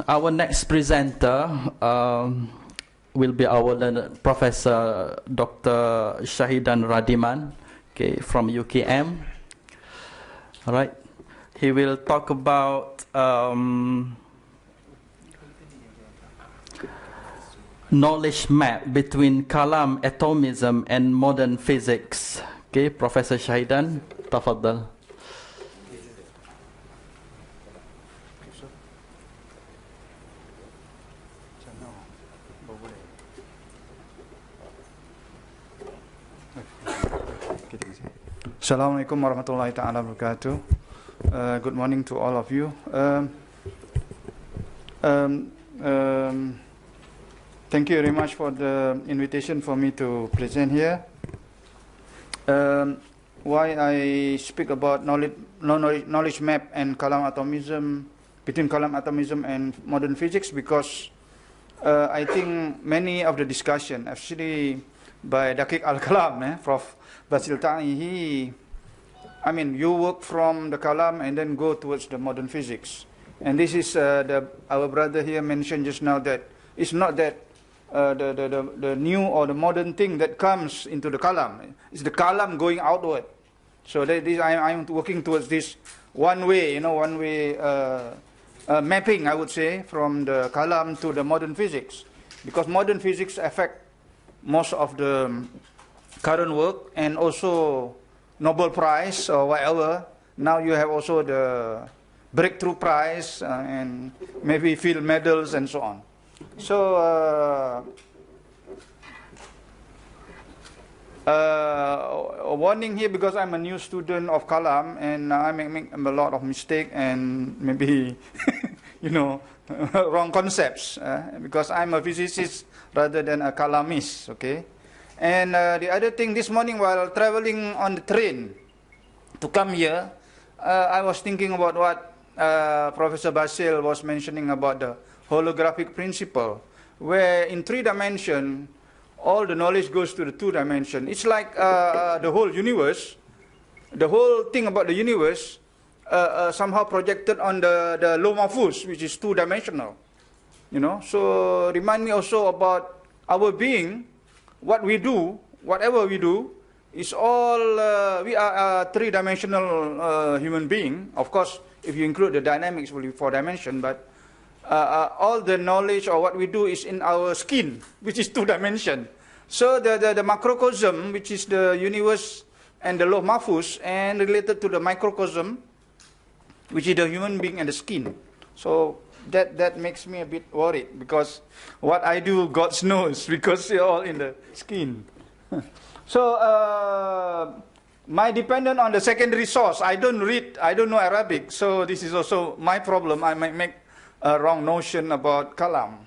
Our next presenter will be our learned Professor Dr. Shaheidan Radiman, okay, from UKM. All right. He will talk about knowledge map between Kalam, atomism, and modern physics. Okay, Professor Shaheidan, tafaddal. Assalamualaikum warahmatullahi ta'ala wabarakatuh. Good morning to all of you. Thank you very much for the invitation for me to present here. Why I speak about knowledge map and Kalam atomism, between Kalam atomism and modern physics, because I think many of the discussion, actually by Daqīq al-Kalam, Prof. Baasil, I mean, you work from the Kalam and then go towards the modern physics. And this is our brother here mentioned just now that it's not that the new or the modern thing that comes into the Kalam. It's the Kalam going outward. So I'm working towards this one way mapping, I would say, from the Kalam to the modern physics. Because modern physics affect most of the current work, and also Nobel Prize or whatever. Now you have also the Breakthrough Prize and maybe field medals and so on. So a warning here, because I'm a new student of Kalam and I make a lot of mistakes and maybe wrong concepts because I'm a physicist rather than a Kalamist. Okay. And the other thing, this morning while traveling on the train to come here, I was thinking about what Professor Baasil was mentioning about the holographic principle, where in 3 dimensions, all the knowledge goes to the 2 dimensions. It's like the whole universe, the whole thing about the universe somehow projected on the low mahfuz, which is 2-dimensional. So remind me also about our being. What we do, whatever we do, is all, we are a 3-dimensional human being. Of course, if you include the dynamics, will be 4-dimension, but all the knowledge or what we do is in our skin, which is 2-dimension. So the macrocosm, which is the universe and the low mahfuz, and related to the microcosm, which is the human being and the skin. So that makes me a bit worried, because what I do, God knows, because you're all in the skin. So my dependent on the secondary source. I don't know Arabic, so this is also my problem. I might make a wrong notion about Kalam.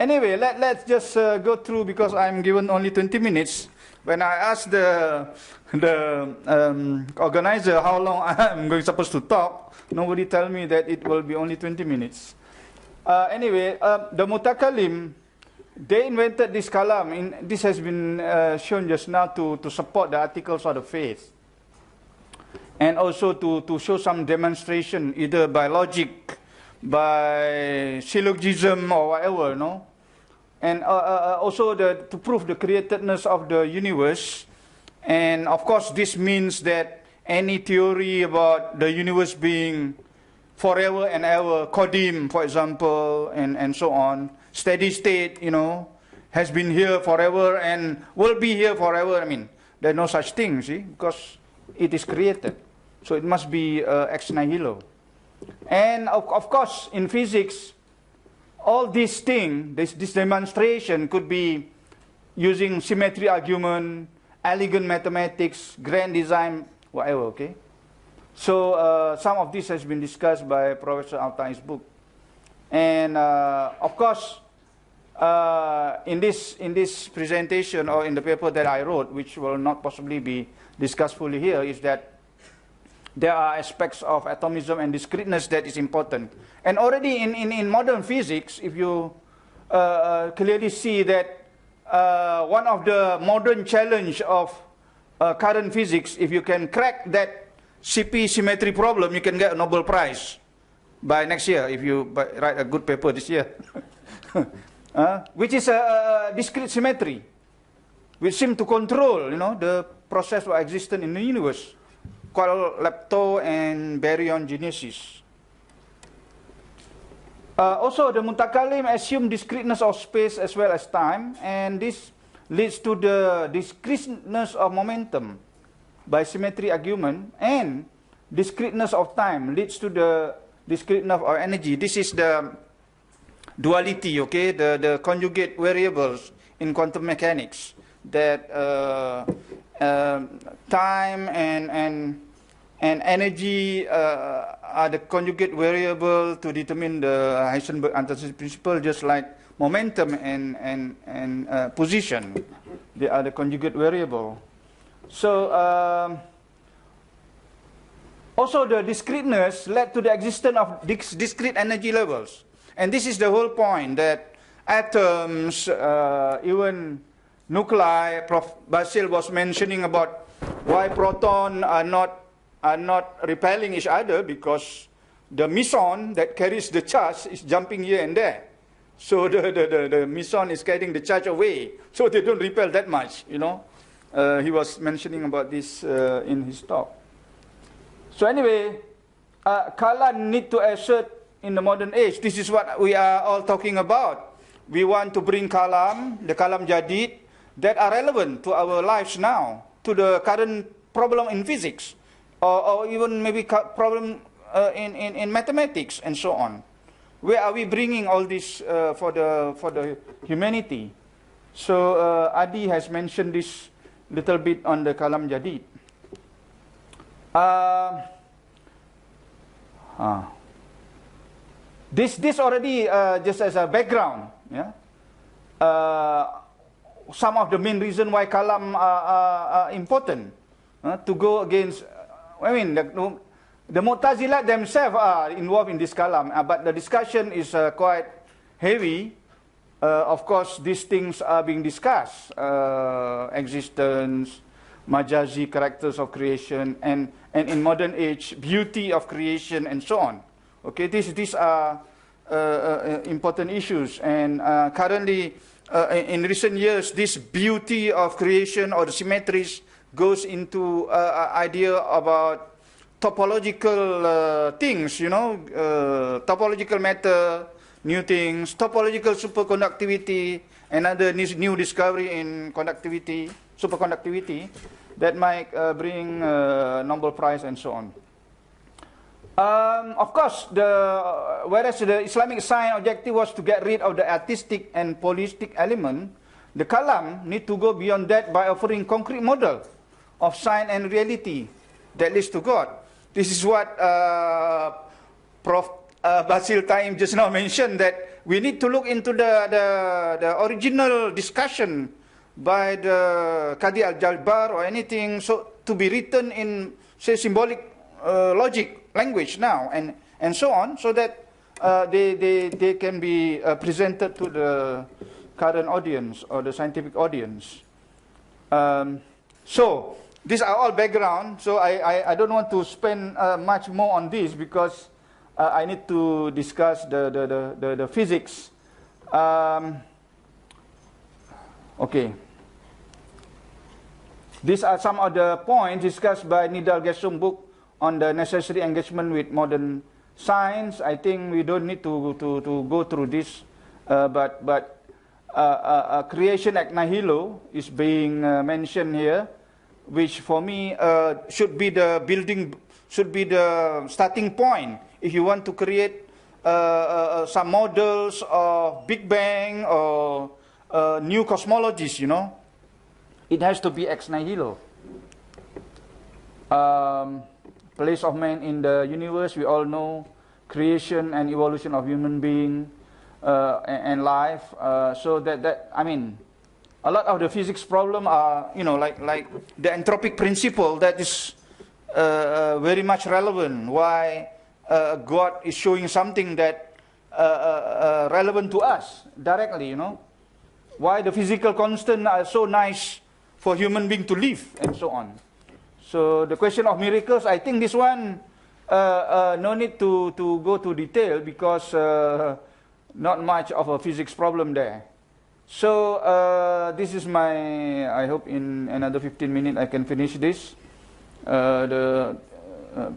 Anyway, let's just go through, because I'm given only 20 minutes. When I asked the organizer how long I'm supposed to talk, nobody tell me that it will be only 20 minutes. Anyway, the Mutakalim, they invented this Kalam. This has been shown just now to support the articles of the faith. And also to show some demonstration, either by logic, by syllogism or whatever, And also to prove the createdness of the universe. And of course, this means that any theory about the universe being forever and ever, Qadim, for example, and so on, steady state, has been here forever and will be here forever. I mean, there's no such thing, see, because it is created. So it must be ex nihilo. And of course, in physics, all these things, this demonstration could be using symmetry argument, elegant mathematics, grand design, whatever, okay? So some of this has been discussed by Professor Al-Tai's book. And of course, in this presentation or in the paper that I wrote, which will not possibly be discussed fully here, is that there are aspects of atomism and discreteness that is important. And already in modern physics, if you clearly see that one of the modern challenge of current physics, if you can crack that CP symmetry problem, you can get a Nobel Prize. by next year if you write a good paper this year. Which is a discrete symmetry, which seem to control, the process of existence in the universe, called lepto and baryon genesis. Also, the mutakalim assume discreteness of space as well as time, and this leads to the discreteness of momentum by symmetry argument, and discreteness of time leads to the discreteness of energy. This is the duality, okay, the conjugate variables in quantum mechanics, that time and energy are the conjugate variable to determine the Heisenberg antecedent principle, just like momentum and position. They are the conjugate variable. So also the discreteness led to the existence of discrete energy levels. And this is the whole point, that atoms, even nuclei, Prof. Baasil was mentioning about why protons are not repelling each other, because the meson that carries the charge is jumping here and there. So the meson is carrying the charge away, so they don't repel that much, He was mentioning about this in his talk. So anyway, Kalam need to assert in the modern age. This is what we are all talking about. We want to bring Kalam, the Kalam Jadid, that are relevant to our lives now, to the current problem in physics, or even maybe problem in mathematics and so on. Where are we bringing all this for the humanity? So Adi has mentioned this little bit on the Kalam Jadid. This already just as a background, some of the main reason why Kalam are important to go against. I mean, the Mu'tazilah themselves are involved in this Kalam, but the discussion is quite heavy. Of course, these things are being discussed: existence, majazi characters of creation, and in modern age, beauty of creation, and so on. Okay, these are important issues, and currently, in recent years, this beauty of creation or the symmetries goes into idea about topological things, topological matter, new things, topological superconductivity, and other new discovery in conductivity, superconductivity, that might bring Nobel Prize and so on. Of course, whereas the Islamic science objective was to get rid of the artistic and polyistic element, the Kalam need to go beyond that by offering concrete model of science and reality that leads to God. This is what Prof. Baasil Taim just now mentioned, that we need to look into the original discussion by the Qadi al-Jalbar or anything, so to be written in, say, symbolic logic language now, and so on, so that they can be presented to the current audience or the scientific audience. So these are all background, so I don't want to spend much more on this, because I need to discuss the physics. Okay. These are some of the points discussed by Nidal Gesum's book on the necessary engagement with modern science. I think we don't need to go through this, but creation ex nihilo is being mentioned here, which for me should be the starting point if you want to create some models of Big Bang or new cosmologies. It has to be ex nihilo. Place of man in the universe, we all know, creation and evolution of human being and life. So that I mean, a lot of the physics problem are, like the entropic principle that is very much relevant. Why God is showing something that relevant to us directly, Why the physical constants are so nice for human being to live, and so on. So the question of miracles, I think this one no need to go to detail because not much of a physics problem there. So this is my, I hope in another 15 minutes I can finish this. The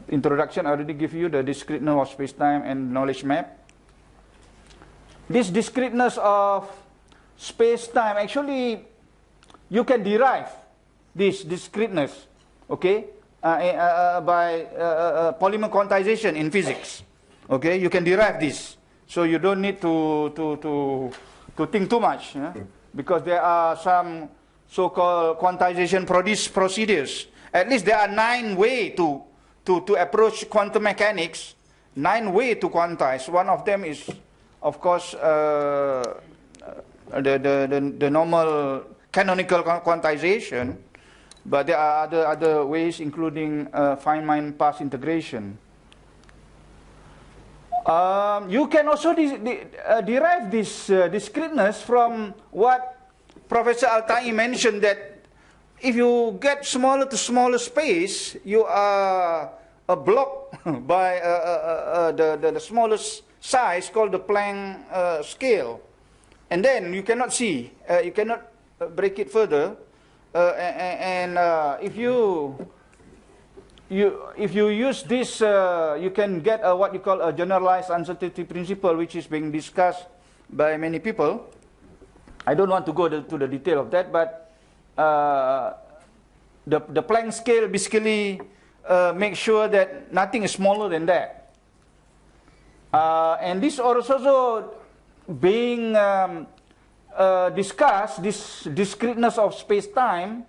introduction I already give you, the discreteness of space-time and knowledge map. This discreteness of space-time, actually you can derive this discreteness, okay, by polymer quantization in physics. Okay, you can derive this, so you don't need to think too much, yeah? Because there are some so-called quantization procedures. At least there are 9 ways to approach quantum mechanics. 9 ways to quantize. One of them is, of course, the normal canonical quantization, but there are other ways, including Feynman path integration. You can also derive this discreteness from what Professor Al-Ta'i mentioned, that if you get smaller to smaller space, you are blocked by the smallest size called the Planck scale. And then you cannot see, you cannot break it further. And if you use this, you can get what you call a generalized uncertainty principle, which is being discussed by many people. I don't want to go to the detail of that, but the Planck scale basically makes sure that nothing is smaller than that. And this also being discussed, this discreteness of space-time,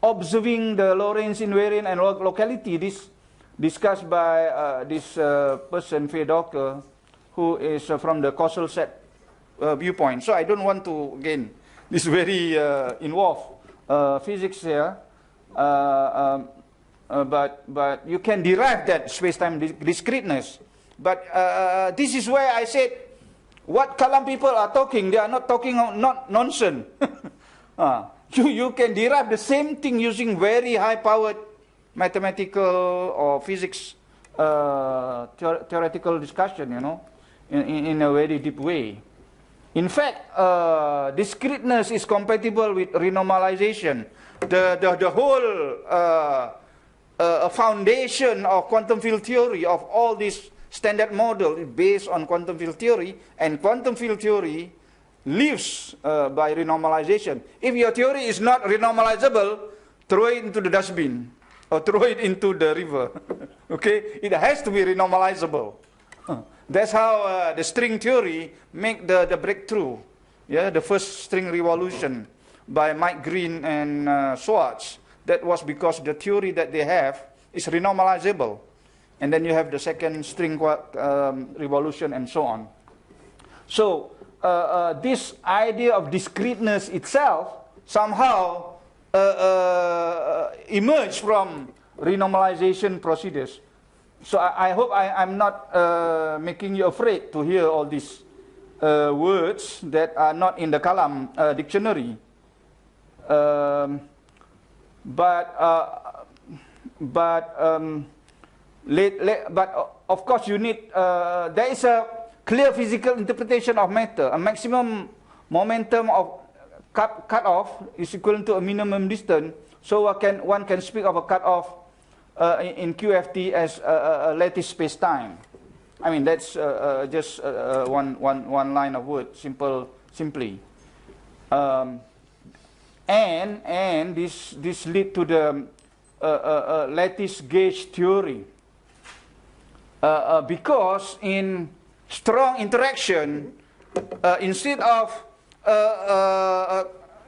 observing the Lorentz invariant and locality, this discussed by this person, Fedorker, who is from the causal set viewpoint. So I don't want to, again, this very involved physics here, but you can derive that space-time discreteness. But this is where I said, what Kalam people are talking, they are not talking not nonsense. You can derive the same thing using very high-powered mathematical or physics theoretical discussion, you know, in a very deep way. In fact, discreteness is compatible with renormalization. The whole foundation of quantum field theory of all these standard model is based on quantum field theory, and quantum field theory lives by renormalization. If your theory is not renormalizable, throw it into the dustbin or throw it into the river. Okay, it has to be renormalizable. That's how the string theory make the breakthrough. Yeah, the first string revolution by Mike Green and Schwartz. That was because the theory that they have is renormalizable. And then you have the second string revolution and so on. So this idea of discreteness itself somehow emerged from renormalization procedures. So I hope I'm not making you afraid to hear all these words that are not in the Kalam dictionary. But of course you need, there is a clear physical interpretation of matter. A maximum momentum of cutoff is equivalent to a minimum distance. So one can speak of a cutoff in QFT as a lattice space-time. I mean, that's just one line of words, simply. And this lead to the lattice gauge theory. Because in strong interaction, instead of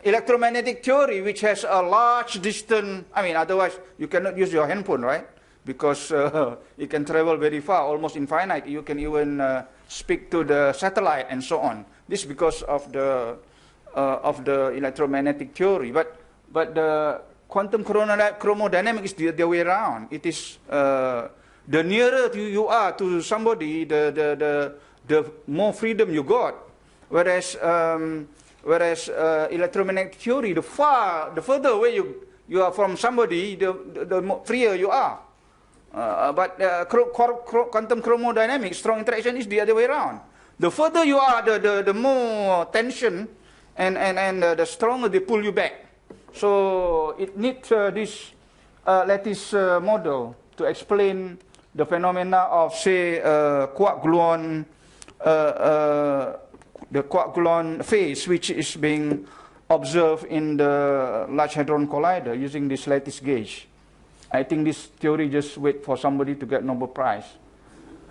electromagnetic theory, which has a large distance, I mean, otherwise you cannot use your handphone, right? Because it can travel very far, almost infinite. You can even speak to the satellite and so on. This because of the electromagnetic theory. But the quantum chromodynamics is the other way around. It is the nearer you are to somebody, the more freedom you got. Whereas electromagnetic theory, the further away you are from somebody, the more freer you are. Quantum chromodynamics, strong interaction is the other way around. The further you are, the more tension and the stronger they pull you back. So it needs this lattice model to explain the phenomena of, say, quark-gluon, the quark-gluon phase, which is being observed in the Large Hadron Collider using this lattice gauge. I think this theory just wait for somebody to get Nobel Prize.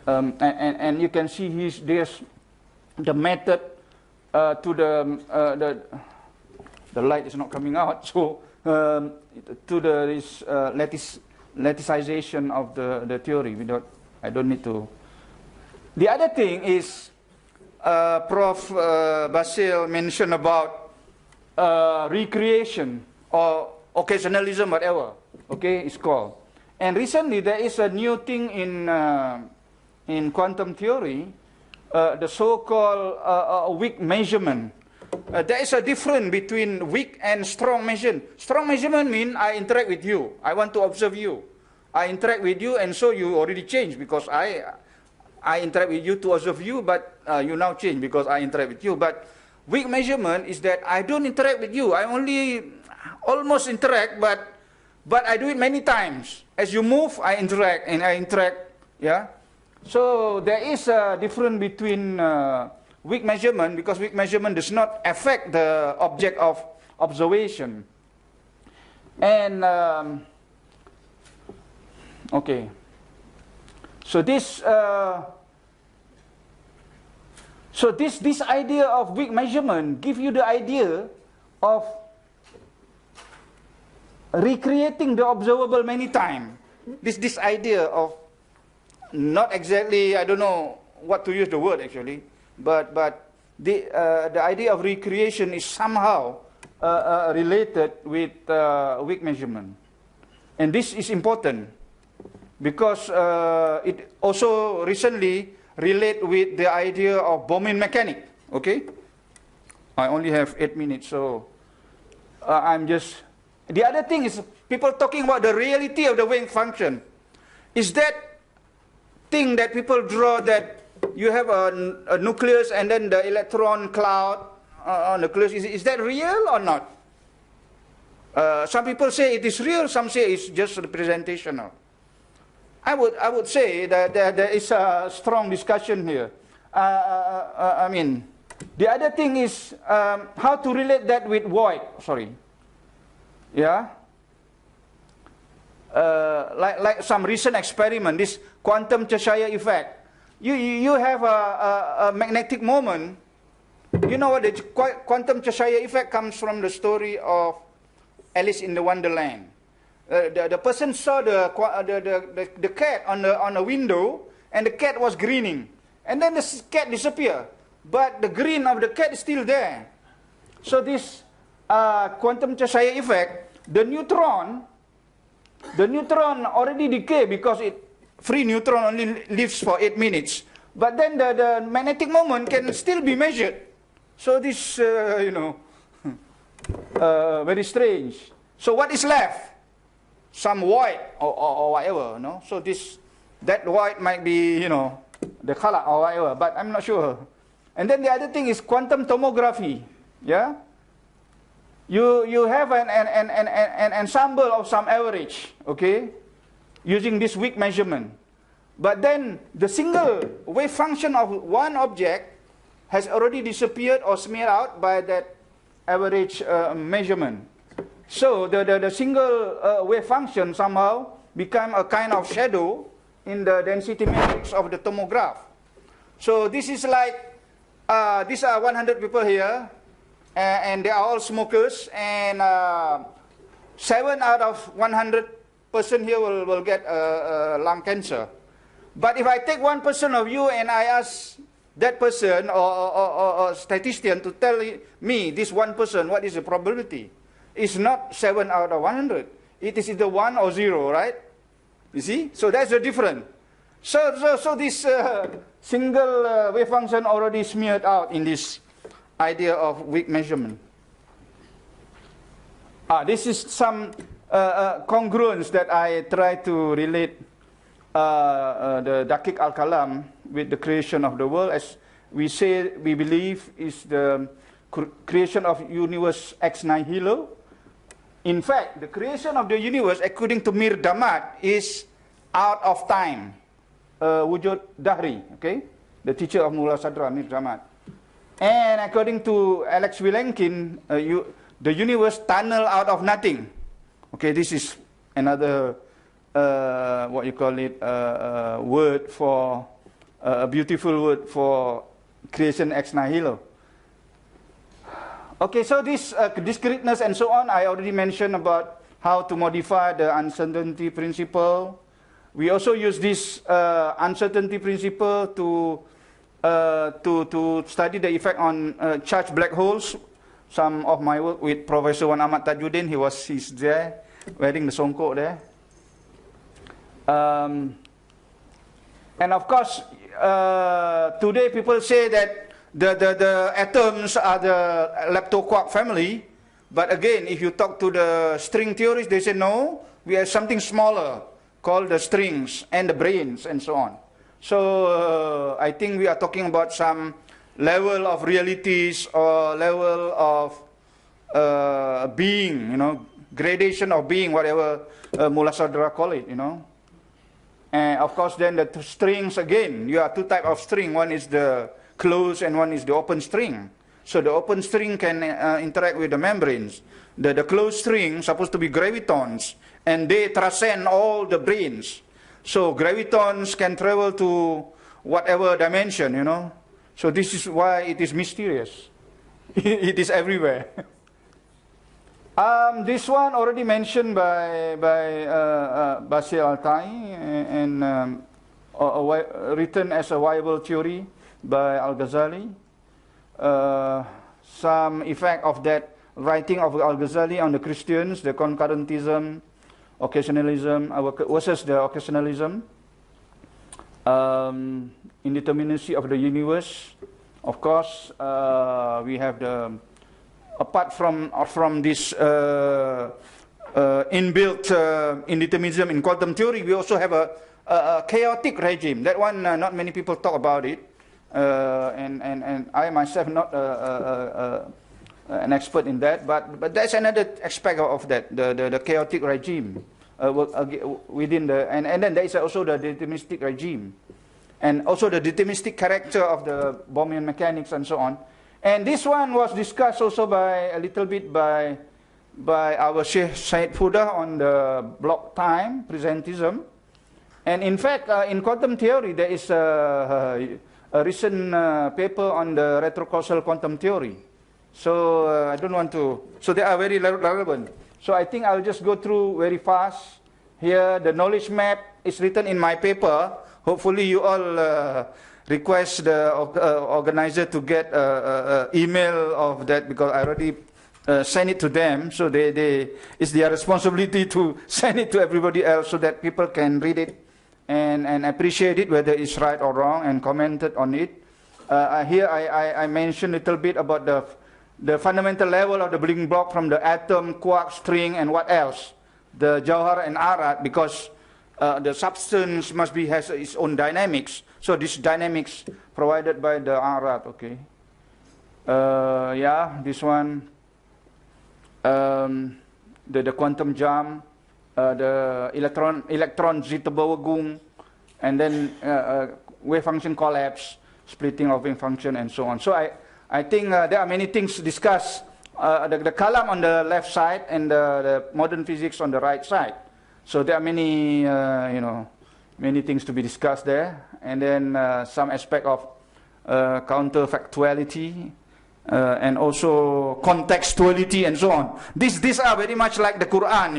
And you can see there's the method to the light is not coming out, so to this latticization of the theory. I don't need to. The other thing is, Prof. Basil mentioned about recreation or occasionalism, whatever. Okay, it's called. And recently there is a new thing in quantum theory, the so-called weak measurement. There is a difference between weak and strong measurement. Strong measurement means I interact with you. I want to observe you. I interact with you, and so you already change because I interact with you to observe you, but you now change because I interact with you. But weak measurement is that I don't interact with you. I only almost interact, but I do it many times. As you move, I interact, and I interact. Yeah. So there is a difference between weak measurement, because weak measurement does not affect the object of observation. And okay, so this idea of weak measurement gives you the idea of recreating the observable many times. This idea of not exactly, I don't know what to use the word actually, but the idea of recreation is somehow related with weak measurement. And this is important because it also recently relate with the idea of Bohm mechanics. Okay, I only have 8 minutes, so I'm just. The other thing is people talking about the reality of the wave function. Is that thing that people draw that you have a nucleus and then the electron cloud on the nucleus? Is that real or not? Some people say it is real. Some say it's just representational. I would say that there is a strong discussion here. I mean, the other thing is how to relate that with void. Sorry. Yeah. Like some recent experiment, this quantum Cheshire effect. You have a magnetic moment. You know what the quantum Cheshire effect comes from? The story of Alice in the Wonderland. The person saw the cat on the window, and the cat was grinning, and then the cat disappeared, but the grin of the cat is still there. So this quantum Cheshire effect, the neutron already decay because free neutron only lives for 8 minutes, but then the magnetic moment can still be measured. So this very strange. So what is left? Some void or whatever, no? So that void might be, the color or whatever, but I'm not sure. And then the other thing is quantum tomography. Yeah, you have an ensemble of some average, okay, using this weak measurement. But then the single wave function of one object has already disappeared or smeared out by that average measurement. So the single wave function somehow become a kind of shadow in the density matrix of the tomograph. So this is like, these are 100 people here, and they are all smokers, and 7 out of 100 person here will get lung cancer. But if I take 1% of you and I ask that person or statistician to tell me, this 1%, what is the probability? It's not 7 out of 100. It is either 1 or 0, right? You see? So that's the difference. So this single wave function already smeared out in this idea of weak measurement. This is some congruence that I try to relate the Daqik al-Kalam with the creation of the world, as we say, we believe is the creation of universe ex nihilo. In fact, the creation of the universe, according to Mir Damad, is out of time, wujud dahri, okay? The teacher of Mullah Sadra, Mir Damad. And according to Alex Vilenkin, the universe tunnel out of nothing. Okay, this is another, what you call it, word for, a beautiful word for creation ex nihilo. Okay, so this discreteness and so on, I already mentioned about how to modify the uncertainty principle. We also use this uncertainty principle to study the effect on charged black holes. Some of my work with Professor Wan Ahmad Tajuddin, he's there, wearing the songkok there. And of course, today people say that the atoms are the leptoquark family, but again, if you talk to the string theorists, they say no, we have something smaller called the strings and the brains and so on. So I think we are talking about some level of realities or level of being, you know, gradation of being, whatever Mullah Sadra call it, you know. And of course, then the strings again, you have two types of string. One is the closed and one is the open string. So the open string can interact with the membranes. The closed string supposed to be gravitons, and they transcend all the branes. So gravitons can travel to whatever dimension, you know. So this is why it is mysterious. It is everywhere. This one already mentioned by Bashir al-Ta'i and written as a viable theory by Al-Ghazali. Some effect of that writing of Al-Ghazali on the Christians, the concurrentism, occasionalism versus the occasionalism, indeterminacy of the universe. Of course, we have the, apart from this inbuilt indeterminism in quantum theory, we also have a chaotic regime. That one, not many people talk about it. And I myself not an expert in that, but that's another aspect of that, the chaotic regime within the, and then there is also the deterministic regime, and also the deterministic character of the Bohmian mechanics and so on. And this one was discussed also by a little bit by our Sheikh Said Fudah on the block time presentism. And in fact, in quantum theory, there is a recent paper on the retrocausal quantum theory. So I don't want to, so they are very relevant. So I think I'll just go through very fast. Here, the knowledge map is written in my paper. Hopefully you all request the organizer to get email of that, because I already sent it to them. So it's their responsibility to send it to everybody else so that people can read it and appreciate it, whether it's right or wrong, and commented on it. Here I mentioned a little bit about the fundamental level of the building block from the atom, quark, string, and what else? The Jauhar and Arad, because the substance must has its own dynamics. So this dynamics provided by the Arad, okay. Yeah, this one, the quantum jump, the electron Zitterbewegung, and then wave function collapse, splitting of wave function, and so on. So I think there are many things to discuss. The Kalam on the left side and the modern physics on the right side. So there are many, many things to be discussed there. And then some aspect of counterfactuality and also contextuality and so on. These are very much like the Quran,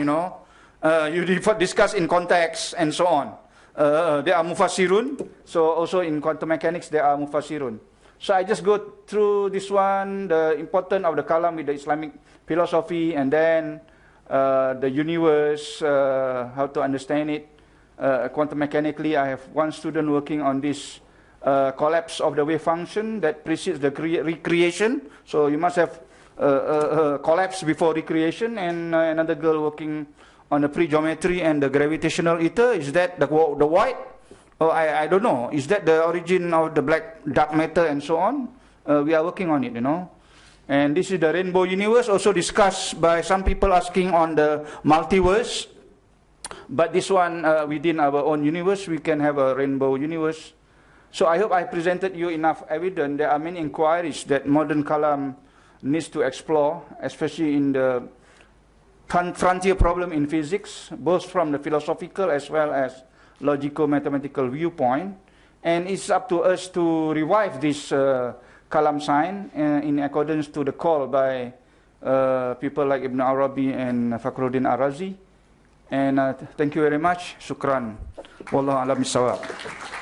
you discuss in context and so on. There are mufassirun. So also in quantum mechanics there are mufassirun. So I just go through this one, the importance of the Kalam with the Islamic philosophy, and then the universe, how to understand it. Quantum mechanically, I have one student working on this collapse of the wave function that precedes the recreation. So you must have collapse before recreation, and another girl working on the pre-geometry and the gravitational ether. Is that the white? Oh, I don't know. Is that the origin of the black dark matter and so on? We are working on it, you know. And this is the rainbow universe, also discussed by some people asking on the multiverse. But this one, within our own universe, we can have a rainbow universe. So I hope I presented you enough evidence. There are many inquiries that modern Kalam needs to explore, especially in the frontier problem in physics, both from the philosophical as well as logico-mathematical viewpoint. And it's up to us to revive this Kalam sign in accordance to the call by people like Ibn Arabi and Fakhruddin Ar-Razi. And thank you very much. Shukran. Wallahu alam bisawab.